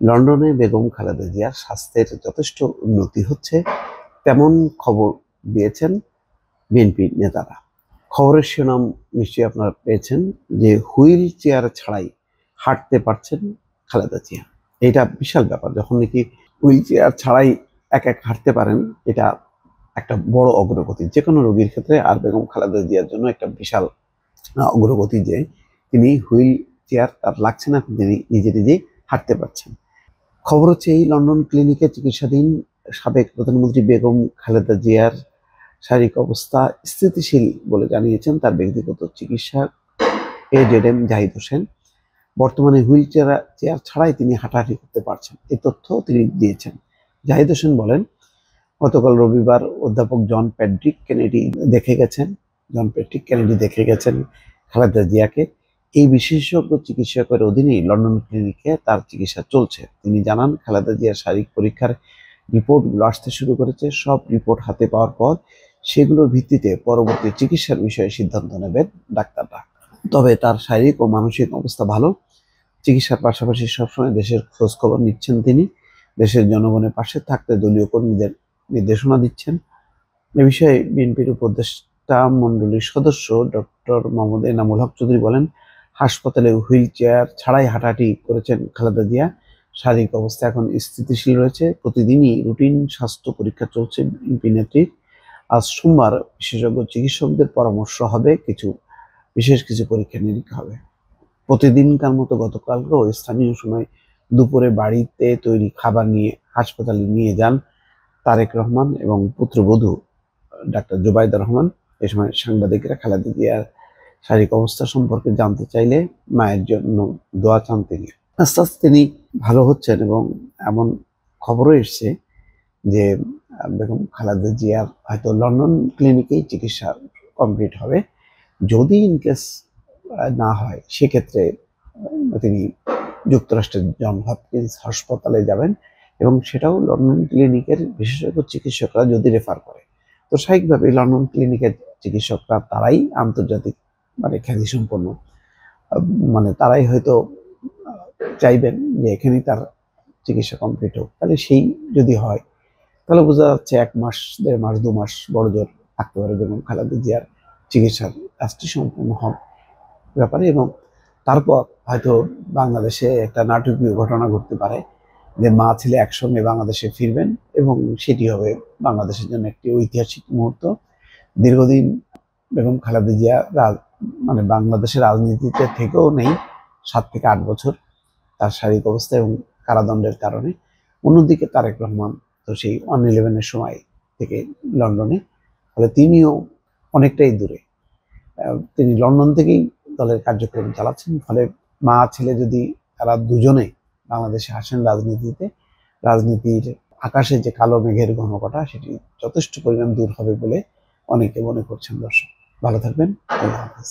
লন্ডনে বেগম খালেদা জিয়ার স্বাস্থ্যের যথেষ্ট উন্নতি হচ্ছে, তেমন খবর দিয়েছেন বিএনপি নেতারা। খবরের শিরোনাম নিশ্চয়ই আপনারা পেয়েছেন যে হুইল চেয়ার ছাড়াই হাঁটতে পারছেন খালেদা জিয়া। এটা বিশাল ব্যাপার। যখন নাকি হুইল চেয়ার ছাড়াই এক হাঁটতে পারেন, এটা একটা বড় অগ্রগতি যে কোনো রোগীর ক্ষেত্রে। আর বেগম খালেদা জিয়ার জন্য একটা বিশাল অগ্রগতি যে তিনি হুইল চেয়ার তার লাগছে না, তিনি নিজে নিজেই হাঁটতে পারছেন। খবর হচ্ছে এই লন্ডন ক্লিনিকে চিকিৎসাধীন সাবেক প্রধানমন্ত্রী বেগম খালেদা জিয়ার শারীরিক অবস্থা স্থিতিশীল বলে জানিয়েছেন তার ব্যক্তিগত চিকিৎসক AZM জাহিদ হোসেন। বর্তমানে হুইল চেয়ার ছাড়াই তিনি হাঁটাহাঁটি করতে পারছেন, এই তথ্য তিনি দিয়েছেন। জাহিদ হোসেন বলেন, গতকাল রবিবার অধ্যাপক জন প্যাট্রিক কেনেডি দেখে গেছেন খালেদা জিয়াকে। এই বিশেষজ্ঞ চিকিৎসকের অধীনেই লন্ডন ক্লিনিকে তার চিকিৎসা চলছে। তিনি জানান, খালেদা জিয়ার শারীরিক পরীক্ষার রিপোর্টগুলো আসতে শুরু করেছে। সব রিপোর্ট হাতে পাওয়ার পর সেগুলোর ভিত্তিতে পরবর্তী চিকিৎসার বিষয়ে সিদ্ধান্ত নেবেন ডাক্তাররা। তবে তার শারীরিক ও মানসিক অবস্থা ভালো। চিকিৎসার পাশাপাশি সবসময় দেশের খোঁজ খবর নিচ্ছেন তিনি। দেশের জনগণের পাশে থাকতে দলীয় কর্মীদের নির্দেশনা দিচ্ছেন। এ বিষয়ে বিএনপির উপদেষ্টা মণ্ডলীর সদস্য ডক্টর মোহাম্মদ এনামুল হক চৌধুরী বলেন, হাসপাতালে হুইল চেয়ার ছাড়াই হাঁটাহাঁটি করেছেন খালেদা জিয়া। শারীরিক অবস্থা এখন স্থিতিশীল রয়েছে। প্রতিদিনই রুটিন স্বাস্থ্য পরীক্ষা চলছে বিএনপি নেত্রীর। আজ সোমবার বিশেষজ্ঞ চিকিৎসকদের পরামর্শ হবে, বিশেষ কিছু পরীক্ষা নিরীক্ষা হবে। প্রতিদিনকার মতো গতকালকেও স্থানীয় সময় দুপুরে বাড়িতে তৈরি খাবার নিয়ে হাসপাতালে নিয়ে যান তারেক রহমান এবং পুত্রবধূ ডাক্তার জুবাইদা রহমান। এ সময় সাংবাদিকরা খালেদা জিয়ার শারীরিক অবস্থা সম্পর্কে জানতে চাইলে মায়ের জন্য দোয়া চান তিনি। আস্তে আস্তে তিনি ভালো হচ্ছেন এবং এমন খবরও এসছে যে বেগম খালেদা জিয়ার হয়তো লন্ডন ক্লিনিকেই চিকিৎসা কমপ্লিট হবে। যদি ইনকেস না হয়, সেক্ষেত্রে তিনি যুক্তরাষ্ট্রের জন হপকিন্স হাসপাতালে যাবেন এবং সেটাও লন্ডন ক্লিনিকের বিশেষজ্ঞ চিকিৎসকরা যদি রেফার করে। তো স্বাভাবিকভাবে লন্ডন ক্লিনিকের চিকিৎসকরা তারাই আন্তর্জাতিক খ্যাতিসম্পন্ন, তারাই হয়তো চাইবেন যে এখানেই তার চিকিৎসা কমপ্লিট হোক। তাহলে সেই যদি হয়, তাহলে বোঝা যাচ্ছে 1 মাস 1.5 মাস 2 মাস বড় জোর থাকতে পারে বেগম খালেদা জিয়ার চিকিৎসার কাজটি সম্পূর্ণ হবে ব্যাপারে। এবং তারপর হয়তো বাংলাদেশে একটা নাটকীয় ঘটনা ঘটতে পারে যে মা ছেলে একসঙ্গে বাংলাদেশে ফিরবেন এবং সেটি হবে বাংলাদেশের জন্য একটি ঐতিহাসিক মুহূর্ত। দীর্ঘদিন বেগম খালেদা জিয়া বাংলাদেশের রাজনীতিতে থেকেও নেই, 7 থেকে 8 বছর তার শারীরিক অবস্থা এবং কারাদণ্ডের কারণে। অন্যদিকে তারেক রহমান তো সেই 111-এর সময় থেকে লন্ডনে, ফলে তিনিও অনেকটাই দূরে। তিনি লন্ডন থেকেই দলের কার্যক্রম চালাচ্ছেন। ফলে মা ছেলে যদি তারা দুজনে বাংলাদেশে আসেন রাজনীতির আকাশে যে কালো মেঘের ঘনঘটা সেটি যথেষ্ট পরিমাণ দূর হবে বলে অনেকে মনে করছেন। দর্শক ভালো থাকবেন। আল্লাহ হাফেজ।